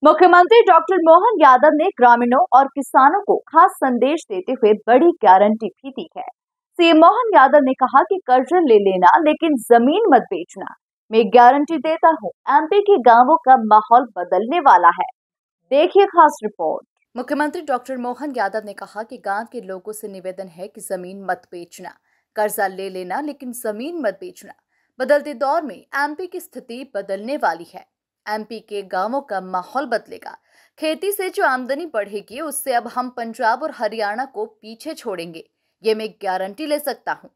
मुख्यमंत्री डॉक्टर मोहन यादव ने ग्रामीणों और किसानों को खास संदेश देते हुए बड़ी गारंटी भी दी है। सीएम मोहन यादव ने कहा कि कर्ज ले लेना लेकिन जमीन मत बेचना। मैं गारंटी देता हूं, एमपी के गांवों का माहौल बदलने वाला है। देखिए खास रिपोर्ट। मुख्यमंत्री डॉक्टर मोहन यादव ने कहा कि गांव के लोगों से निवेदन है कि जमीन मत बेचना, कर्जा ले लेना लेकिन जमीन मत बेचना। बदलते दौर में एमपी की स्थिति बदलने वाली है। एमपी के गांवों का माहौल बदलेगा। खेती से जो आमदनी बढ़ेगी उससे अब हम पंजाब और हरियाणा को पीछे छोड़ेंगे, ये मैं गारंटी ले सकता हूँ।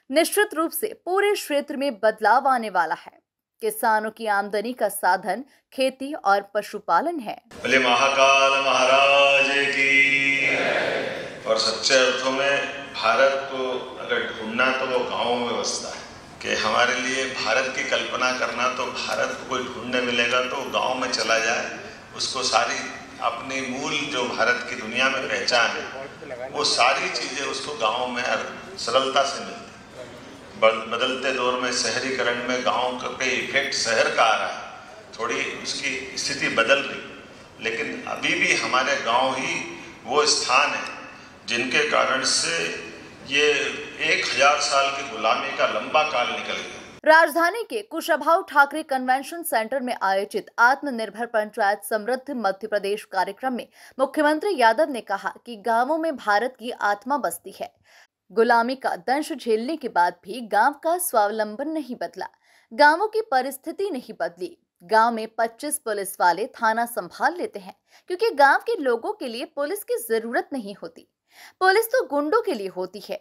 निश्चित रूप से पूरे क्षेत्र में बदलाव आने वाला है। किसानों की आमदनी का साधन खेती और पशुपालन है। बोले महाकाल महाराज की। और सच्चे अर्थों में भारत को अगर ढूंढना तो वो गांवों में बसता है। कि हमारे लिए भारत की कल्पना करना तो भारत को कोई ढूंढने मिलेगा तो गांव में चला जाए, उसको सारी अपनी मूल जो भारत की दुनिया में पहचान है वो सारी चीज़ें उसको गाँव में सरलता से मिलती। बदलते दौर में शहरीकरण में गाँव का पे इफेक्ट शहर का आ रहा है, थोड़ी उसकी स्थिति बदल रही, लेकिन अभी भी हमारे गांव ही वो स्थान है जिनके कारण से ये 1000 साल की गुलामी का लंबा काल निकल गया। राजधानी के कुशाभाऊ ठाकरे कन्वेंशन सेंटर में आयोजित आत्मनिर्भर पंचायत समृद्ध मध्य प्रदेश कार्यक्रम में मुख्यमंत्री यादव ने कहा कि गांवों में भारत की आत्मा बसती है। गुलामी का दंश झेलने के बाद भी गांव का स्वावलंबन नहीं बदला, गांवों की परिस्थिति नहीं बदली। गांव में 25 पुलिस वाले थाना संभाल लेते हैं क्योंकि गांव के लोगों के लिए पुलिस की जरूरत नहीं होती। पुलिस तो गुंडों के लिए होती है।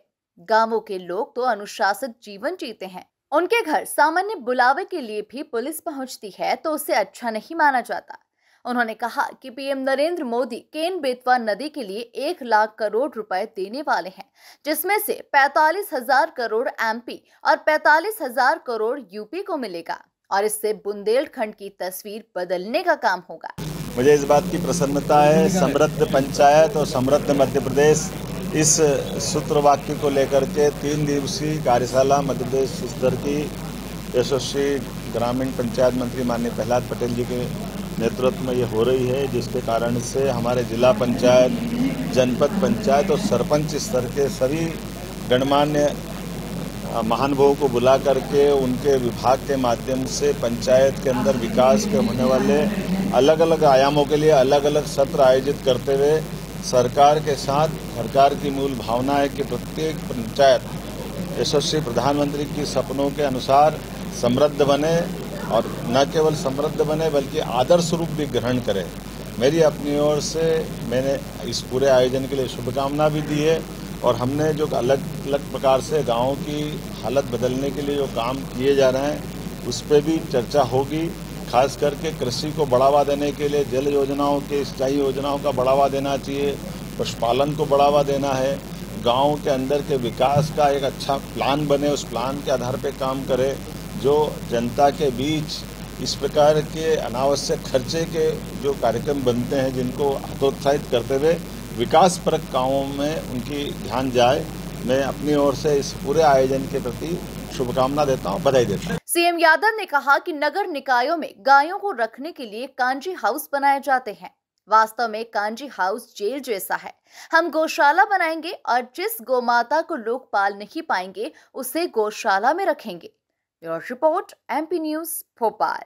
गांवों के लोग तो अनुशासित जीवन जीते हैं। उनके घर सामान्य बुलावे के लिए भी पुलिस पहुंचती है तो उसे अच्छा नहीं माना जाता। उन्होंने कहा कि पीएम नरेंद्र मोदी केन बेतवा नदी के लिए 1 लाख करोड़ रुपए देने वाले हैं, जिसमें से 45,000 करोड़ एमपी और 45,000 करोड़ यूपी को मिलेगा और इससे बुंदेलखंड की तस्वीर बदलने का काम होगा। मुझे इस बात की प्रसन्नता है, समृद्ध पंचायत और समृद्ध मध्य प्रदेश इस सूत्र वाक्य को लेकर के 3 दिवसीय कार्यशाला मध्य प्रदेश स्तर की यशस्वी ग्रामीण पंचायत मंत्री माननीय प्रहलाद पटेल जी के नेतृत्व में ये हो रही है, जिसके कारण से हमारे जिला पंचायत, जनपद पंचायत और सरपंच स्तर के सभी गणमान्य महानुभावों को बुला करके उनके विभाग के माध्यम से पंचायत के अंदर विकास के होने वाले अलग अलग आयामों के लिए अलग अलग सत्र आयोजित करते हुए सरकार के साथ सरकार की मूल भावना है कि प्रत्येक पंचायत यशस्वी प्रधानमंत्री की सपनों के अनुसार समृद्ध बने और न केवल समृद्ध बने बल्कि आदर्श रूप भी ग्रहण करे। मेरी अपनी ओर से मैंने इस पूरे आयोजन के लिए शुभकामना भी दी है और हमने जो अलग अलग प्रकार से गाँव की हालत बदलने के लिए जो काम किए जा रहे हैं उस पर भी चर्चा होगी। खास करके कृषि को बढ़ावा देने के लिए जल योजनाओं के सिंचाई योजनाओं का बढ़ावा देना चाहिए, पशुपालन को बढ़ावा देना है, गाँव के अंदर के विकास का एक अच्छा प्लान बने, उस प्लान के आधार पर काम करे जो जनता के बीच इस प्रकार के अनावश्यक खर्चे के जो कार्यक्रम बनते हैं जिनको हतोत्साहित करते हुए विकास परक कामों में उनकी ध्यान जाए। मैं अपनी ओर से इस पूरे आयोजन के प्रति शुभकामना देता हूं, बधाई देता हूं। सीएम यादव ने कहा कि नगर निकायों में गायों को रखने के लिए कांजी हाउस बनाए जाते हैं। वास्तव में कांजी हाउस जेल जैसा है। हम गौशाला बनाएंगे और जिस गौमाता को लोग पाल नहीं पाएंगे उसे गौशाला में रखेंगे। Bureau report, MP news, Bhopal.